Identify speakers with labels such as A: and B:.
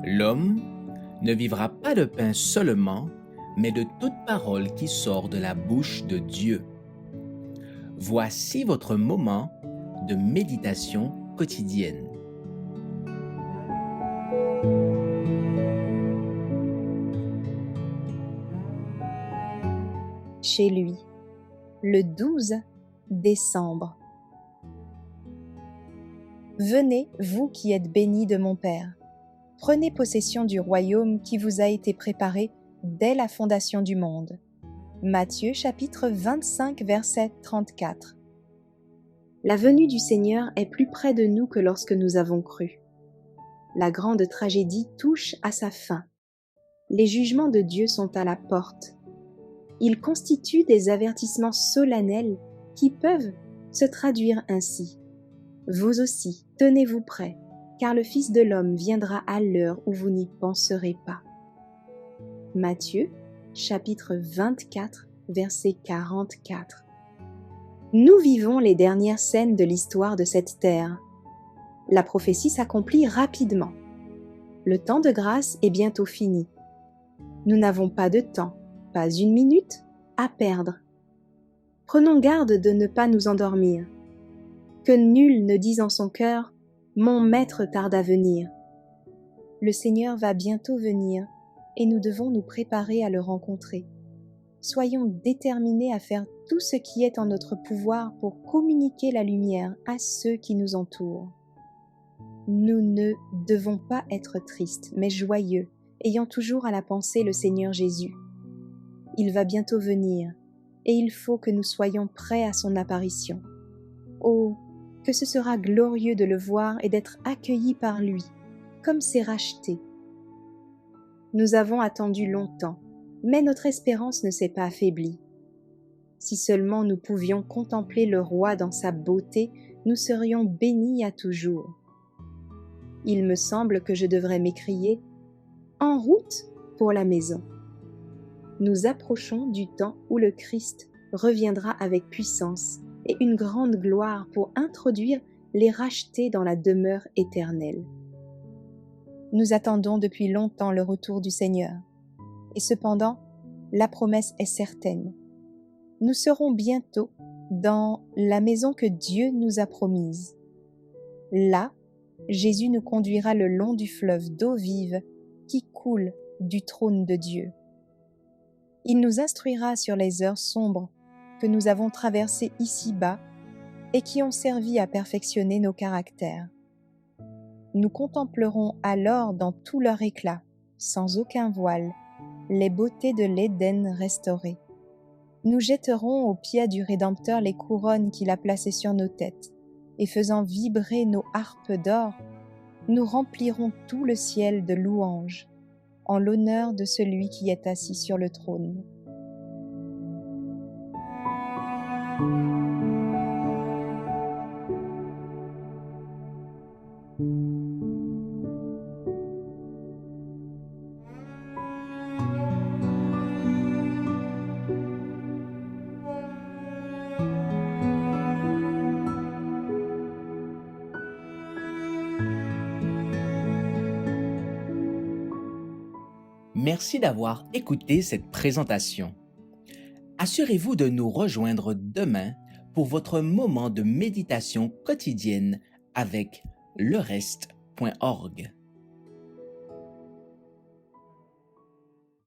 A: L'homme ne vivra pas de pain seulement, mais de toute parole qui sort de la bouche de Dieu. Voici votre moment de méditation quotidienne.
B: Chez lui, le 12 décembre. Venez, vous qui êtes bénis de mon Père, prenez possession du royaume qui vous a été préparé dès la fondation du monde. Matthieu chapitre 25 verset 34. La venue du Seigneur est plus près de nous que lorsque nous avons cru. La grande tragédie touche à sa fin. Les jugements de Dieu sont à la porte. Ils constituent des avertissements solennels qui peuvent se traduire ainsi. Vous aussi, tenez-vous prêts, car le Fils de l'homme viendra à l'heure où vous n'y penserez pas. Matthieu, chapitre 24, verset 44. Nous vivons les dernières scènes de l'histoire de cette terre. La prophétie s'accomplit rapidement. Le temps de grâce est bientôt fini. Nous n'avons pas de temps, pas une minute, à perdre. Prenons garde de ne pas nous endormir. Que nul ne dise en son cœur « Mon maître tarde à venir ». Le Seigneur va bientôt venir et nous devons nous préparer à le rencontrer. Soyons déterminés à faire tout ce qui est en notre pouvoir pour communiquer la lumière à ceux qui nous entourent. Nous ne devons pas être tristes, mais joyeux, ayant toujours à la pensée le Seigneur Jésus. Il va bientôt venir, et il faut que nous soyons prêts à son apparition. Oh, que ce sera glorieux de le voir et d'être accueillis par lui, comme ses rachetés. Nous avons attendu longtemps, mais notre espérance ne s'est pas affaiblie. Si seulement nous pouvions contempler le roi dans sa beauté, nous serions bénis à toujours. Il me semble que je devrais m'écrier « En route pour la maison ». Nous approchons du temps où le Christ reviendra avec puissance et une grande gloire pour introduire les rachetés dans la demeure éternelle. Nous attendons depuis longtemps le retour du Seigneur, et cependant, la promesse est certaine. Nous serons bientôt dans la maison que Dieu nous a promise. Là, Jésus nous conduira le long du fleuve d'eau vive qui coule du trône de Dieu. Il nous instruira sur les heures sombres que nous avons traversées ici-bas et qui ont servi à perfectionner nos caractères. Nous contemplerons alors dans tout leur éclat, sans aucun voile, les beautés de l'Éden restauré. Nous jetterons aux pieds du Rédempteur les couronnes qu'il a placées sur nos têtes, et faisant vibrer nos harpes d'or, nous remplirons tout le ciel de louanges, en l'honneur de celui qui est assis sur le trône.
A: Merci d'avoir écouté cette présentation. Assurez-vous de nous rejoindre demain pour votre moment de méditation quotidienne avec lereste.org.